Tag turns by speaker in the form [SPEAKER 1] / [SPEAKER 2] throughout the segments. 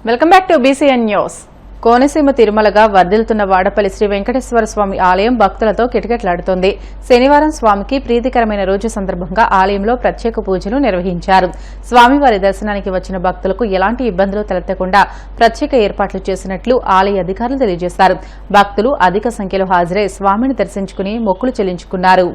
[SPEAKER 1] Welcome back to BCN news. Konaseema తిరుమలగా వర్ధిల్లుతున్న వాడపల్లి శ్రీ వెంకటేశ్వర స్వామి ఆలయం భక్తులతో కిటకిటలాడుతోంది. శనివారం స్వామికి ప్రీతికరమైన రోజు సందర్భంగా ఆలయంలో ప్రత్యేక పూజలు నిర్వహించారు. స్వామివారి దర్శనానికి వచ్చిన భక్తులకు ఎలాంటి ఇబ్బందులు తలెత్తకుండా ప్రత్యేక ఏర్పాట్లు చేసినట్లు ఆలయ అధికారులు తెలియజేశారు. భక్తులు అధిక సంఖ్యలో హాజరై స్వామిని దర్శించుకుని మొక్కులు చెల్లించుకున్నారు.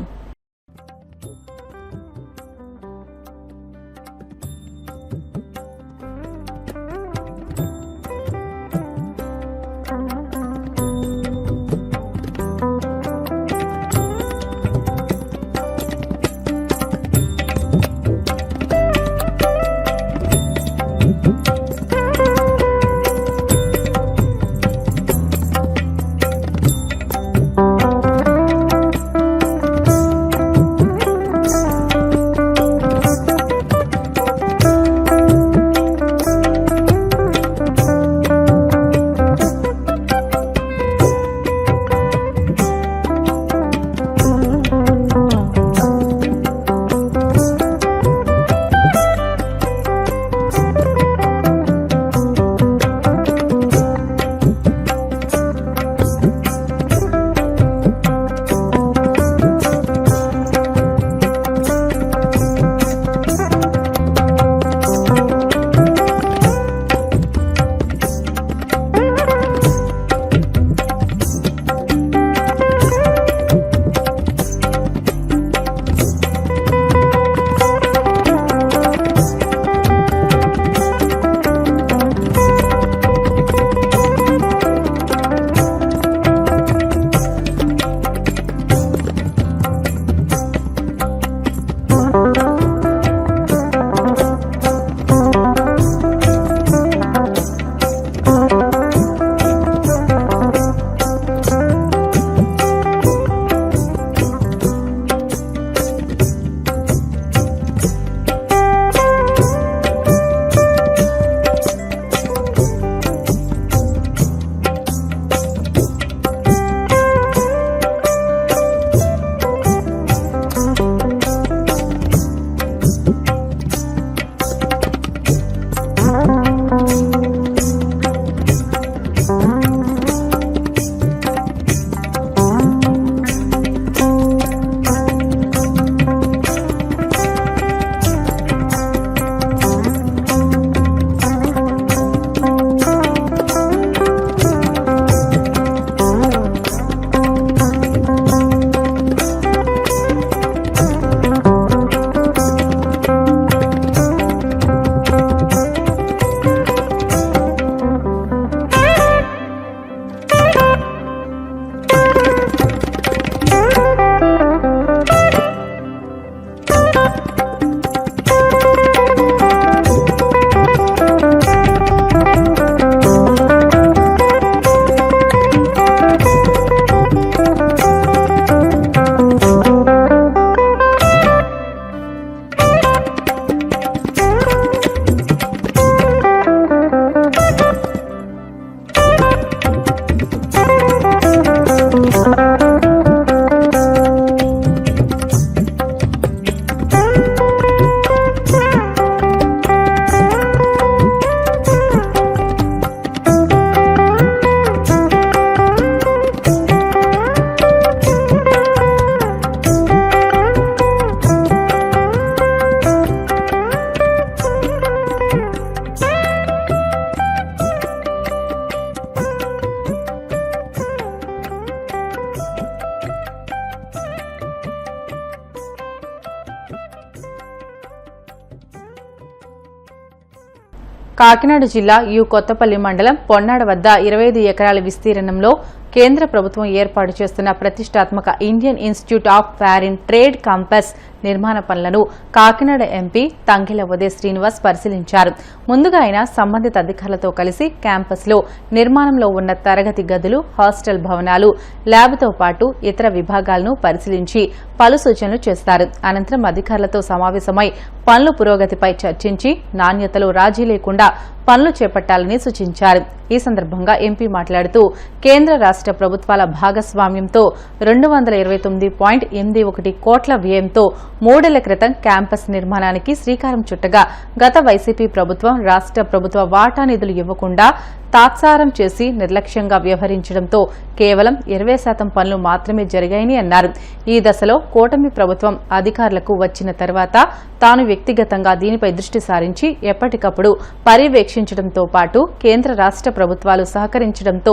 [SPEAKER 1] కాకినాడ జిల్లా కొత్తపల్లి మండలం పొన్నాడ వద్ద 25 ఎకరాల విస్తీర్ణంలో కేంద్ర ప్రభుత్వం ఏర్పాటు చేస్తున్న ప్రతిష్టాత్మక Indian institute of foreign trade campus నిర్మాణ పనులను కాకినాడ ఎంపీ తంగిళ్ల ఉదయ శ్రీనివాస్ పరిశీలించారు. ముందుగా ఆయన సంబంధిత అధికారులతో కలిసి క్యాంపస్లో నిర్మాణంలో ఉన్న తరగతి గదులు, హాస్టల్ భవనాలు, ల్యాబ్తో పాటు ఇతర విభాగాలను పరిశీలించి పలు సూచనలు చేస్తారు. అనంతరం అధికారులతో సమావేశమై పనుల పురోగతిపై చర్చించి నాణ్యతలో రాజీ లేకుండా పనులు చేపట్టాలని సూచించారు. ఈ సందర్భంగా ఎంపీ మాట్లాడుతూ కేంద్ర రాష్ట ప్రభుత్వాల భాగస్వామ్యంతో 229.81 కోట్ల వ్యయంతో 3 ఏళ్ల క్రితం క్యాంపస్ నిర్మాణానికి శ్రీకారం చుట్టగా గత వైసీపీ ప్రభుత్వం రాష్ట ప్రభుత్వ వాటా నిధులు ఇవ్వకుండా తాత్సారం చేసి నిర్లక్ష్యంగా వ్యవహరించడంతో కేవలం 20% పనులు మాత్రమే జరిగాయని అన్నారు. ఈ దశలో కూటమి ప్రభుత్వం అధికారులకు వచ్చిన తర్వాత తాను వ్యక్తిగతంగా దీనిపై దృష్టి సారించి ఎప్పటికప్పుడు పర్యవేక్షించడంతో పాటు కేంద్ర రాష్ట ప్రభుత్వాలు సహకరించడంతో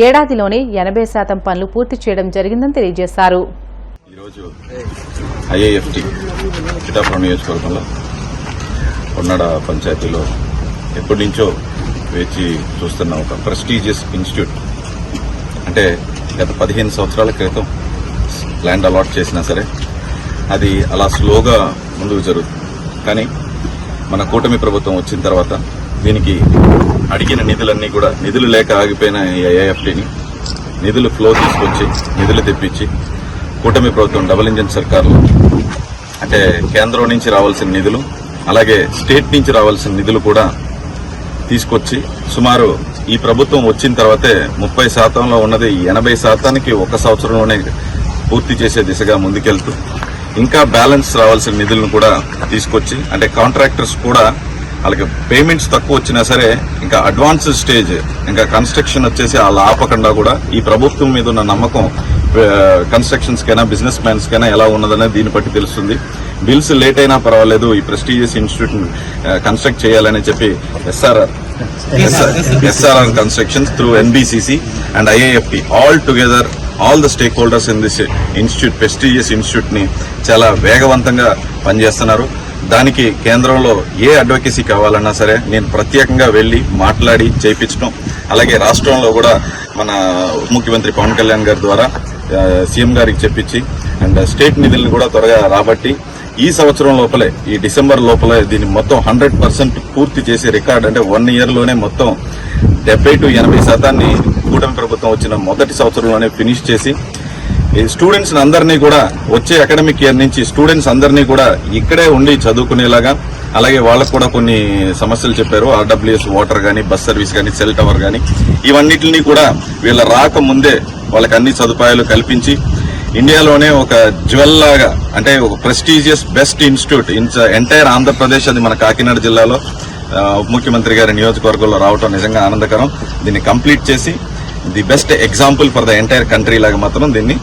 [SPEAKER 1] ఏడాదిలోనే 80% పనులు పూర్తి చేయడం జరిగిందని తెలియజేశారు.
[SPEAKER 2] ఈరోజు ఐఏఎఫ్టీ పిఠాపురం నియోజకవర్గంలో పొన్నాడ పంచాయతీలో ఎప్పటి నుంచో వేచి చూస్తున్న ఒక ప్రెస్టీజియస్ ఇన్స్టిట్యూట్, అంటే గత 15 సంవత్సరాల క్రితం ల్యాండ్ అలాట్ చేసినా సరే అది అలా స్లోగా ముందుకు జరుగుతుంది. కానీ మన కూటమి ప్రభుత్వం వచ్చిన తర్వాత దీనికి అడిగిన నిధులన్నీ కూడా, నిధులు లేక ఆగిపోయిన ఈ ఐఏఎఫ్టీని నిధులు ఫ్లో తీసుకొచ్చి నిధులు తెప్పించి కూటమి ప్రభుత్వం డబుల్ ఇంజిన్ సర్కారులో, అంటే కేంద్రం నుంచి రావాల్సిన నిధులు అలాగే స్టేట్ నుంచి రావాల్సిన నిధులు కూడా తీసుకొచ్చి సుమారు ఈ ప్రభుత్వం వచ్చిన తర్వాతే 30%లో ఉన్నది 80%కి ఒక సంవత్సరంలోనే పూర్తి చేసే దిశగా ముందుకెళ్తూ ఇంకా బ్యాలెన్స్ రావాల్సిన నిధులను కూడా తీసుకొచ్చి, అంటే కాంట్రాక్టర్స్ కూడా వాళ్ళకి పేమెంట్స్ తక్కువ వచ్చినా సరే ఇంకా అడ్వాన్స్ స్టేజ్, ఇంకా కన్స్ట్రక్షన్ వచ్చేసి వాళ్ళు ఆపకుండా కూడా ఈ ప్రభుత్వం మీద ఉన్న నమ్మకం కన్స్ట్రక్షన్స్ కైనా బిజినెస్ మ్యాన్స్ కైనా ఎలా ఉన్నదనేది దీన్ని బట్టి తెలుస్తుంది. బిల్స్ లేట్ అయినా పర్వాలేదు ఈ ప్రెస్టీజియస్ ఇన్స్టిట్యూట్ కన్స్ట్రక్ట్ చేయాలని చెప్పి SRR constructions through NBCC and IAFT all together all the stakeholders in this institute, prestigious institute ని చాలా వేగవంతంగా పనిచేస్తున్నారు. దానికి కేంద్రంలో ఏ అడ్వకేసీ కావాలన్నా సరే నేను ప్రత్యేకంగా వెళ్లి మాట్లాడి చేయించడం, అలాగే రాష్ట్రంలో కూడా మన ముఖ్యమంత్రి పవన్ కళ్యాణ్ గారి ద్వారా సీఎం గారికి చెప్పించి అండ్ స్టేట్ నిధులను కూడా త్వరగా రాబట్టి ఈ సంవత్సరం లోపలే, ఈ డిసెంబర్ లోపలే దీన్ని మొత్తం 100% పూర్తి చేసే రికార్డ్, అంటే 1 ఇయర్లోనే మొత్తం 70 to 80% కూటమి ప్రభుత్వం వచ్చిన మొదటి సంవత్సరంలోనే ఫినిష్ చేసి స్టూడెంట్స్ అందరినీ కూడా వచ్చే అకాడమిక్ ఇయర్ నుంచి స్టూడెంట్స్ అందరినీ కూడా ఇక్కడే ఉండి చదువుకునేలాగా, అలాగే వాళ్ళకు కూడా కొన్ని సమస్యలు చెప్పారు. ఆర్డబ్ల్యూఎస్ వాటర్ గానీ, బస్ సర్వీస్ గానీ, సెల్ టవర్ గానీ, ఇవన్నిటిని కూడా వీళ్ళ రాకముందే వాళ్ళకి అన్ని సదుపాయాలు కల్పించి ఇండియాలోనే ఒక జ్యువెల్ లాగా, అంటే ఒక prestigious best institute entire Andhra Pradesh, అది మన కాకినాడ జిల్లాలో ముఖ్యమంత్రి గారి నియోజకవర్గంలో రావటం నిజంగా ఆనందకరం. దీన్ని కంప్లీట్ చేసి the best example for the entire country లాగా మాత్రం దీన్ని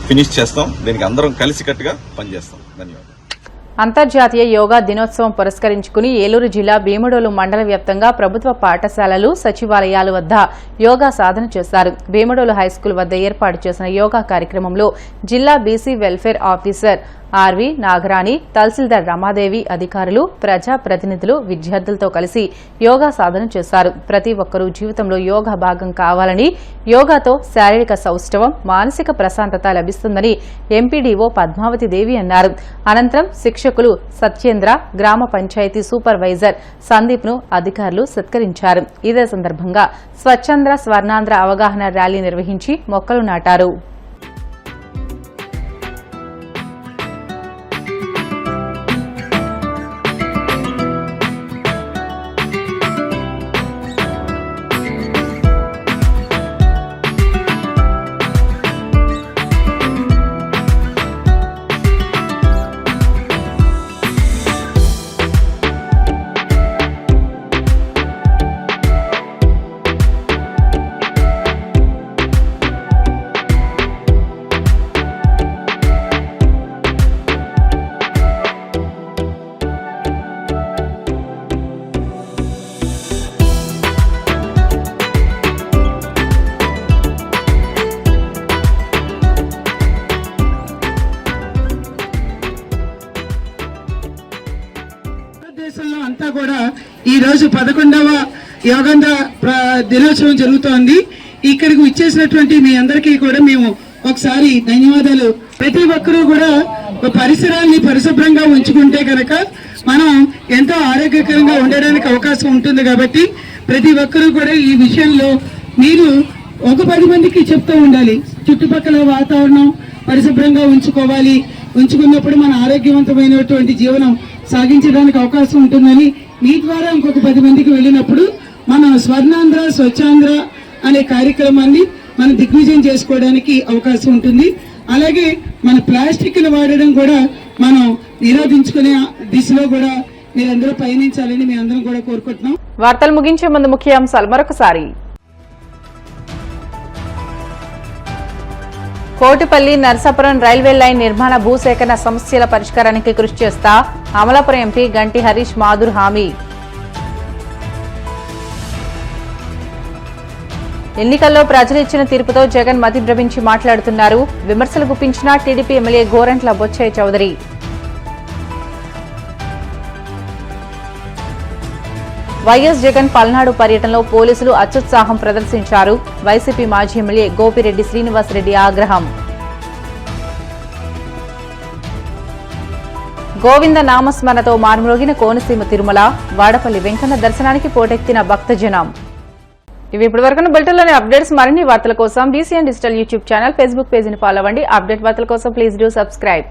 [SPEAKER 2] ఫినిష్ చేస్తాం. దీనికి అందరం కలిసికట్టుగా పనిచేస్తాం. ధన్యవాదాలు.
[SPEAKER 1] అంతర్జాతీయ యోగా దినోత్సవం పురస్కరించుకుని ఏలూరు జిల్లా భీమడోలు మండల వ్యాప్తంగా ప్రభుత్వ పాఠశాలలు, సచివాలయాల వద్ద యోగా సాధన చేశారు. భీమడోలు హైస్కూల్ వద్ద ఏర్పాటు చేసిన యోగా కార్యక్రమంలో జిల్లా BC welfare officer RV Nagarani, తహసీల్దార్ రమాదేవి, అధికారులు, ప్రజాప్రతినిధులు విద్యార్థులతో కలిసి యోగా సాధన చేశారు. ప్రతి ఒక్కరూ జీవితంలో యోగా భాగం కావాలని, యోగాతో శారీరక సౌష్ఠవం, మానసిక ప్రశాంతత లభిస్తుందని ఎంపీడీఓ పద్మావతి దేవి అన్నారు. అనంతరం శిక్షకులు సత్యేంద్ర, గ్రామ పంచాయతీ సూపర్వైజర్ సందీప్ ను అధికారులు సత్కరించారు. ఇదే సందర్భంగా స్వచ్ఛంద్ర స్వర్ణాంధ్ర అవగాహన ర్యాలీ నిర్వహించి మొక్కలు నాటారు.
[SPEAKER 3] అంతా కూడా ఈ రోజు 11వ యోగాంధ్ర దినోత్సవం జరుగుతోంది. ఇక్కడికి ఇచ్చేసినటువంటి మీ అందరికీ కూడా మేము ఒకసారి ధన్యవాదాలు. ప్రతి ఒక్కరూ కూడా పరిసరాల్ని పరిశుభ్రంగా ఉంచుకుంటే కనుక మనం ఎంతో ఆరోగ్యకరంగా ఉండడానికి అవకాశం ఉంటుంది. కాబట్టి ప్రతి ఒక్కరూ కూడా ఈ విషయంలో మీరు ఒక 10 మందికి చెప్తూ ఉండాలి. చుట్టుపక్కల వాతావరణం పరిశుభ్రంగా ఉంచుకోవాలి. ఉంచుకున్నప్పుడు మన ఆరోగ్యవంతమైనటువంటి జీవనం సాగించడానికి అవకాశం ఉంటుందని మీ ద్వారా ఇంకొక 10 మందికి వెళ్ళినప్పుడు మన స్వర్ణాంధ్ర స్వచ్ఛాంధ్ర అనే కార్యక్రమాన్ని మనం దిగ్విజయం చేసుకోవడానికి అవకాశం ఉంటుంది. అలాగే మన ప్లాస్టిక్ ను వాడడం కూడా మనం నిరోధించుకునే దిశలో కూడా మీరందరూ పయనించాలని మీ అందరం కూడా కోరుకుంటున్నాం.
[SPEAKER 1] వార్తలు ముగించే ముందు ముఖ్యాంశాలు మరొకసారి. కోటిపల్లి నర్సాపురం రైల్వే లైన్ నిర్మాణ భూసేకరణ సమస్యల పరిష్కారానికి కృషి చేస్తా అమలాపురం ఎంపీ గంటి హరీష్ మాధుర్ హామీ. ఎన్నికల్లో ప్రజలు ఇచ్చిన తీర్పుతో జగన్ మతిభ్రమించి మాట్లాడుతున్నారు. విమర్శలు గుప్పించిన TDP MLA Gorantla Butchaiah Chowdary. YS Jagan Palnadu పర్యటనలో పోలీసులు అత్యుత్సాహం ప్రదర్శించారు. వైసీపీ మాజీ ఎమ్మెల్యే గోపిరెడ్డి శ్రీనివాసరెడ్డి ఆగ్రహం. గోవింద నామస్మరణతో మార్మోగిన కోనసీమ తిరుమల, వాడపల్లి వెంకన్న దర్శనానికి పోటెత్తిన భక్తజనం. ఇవి ఇప్పటివరకు బులెటిన్లోని అప్డేట్స్. మరిన్ని వార్తల కోసం BCN digital YouTube channel, Facebook పేజీని ఫాలో అవ్వండి. అప్డేట్ వార్తల కోసం ప్లీజ్ డూ సబ్స్క్రైబ్.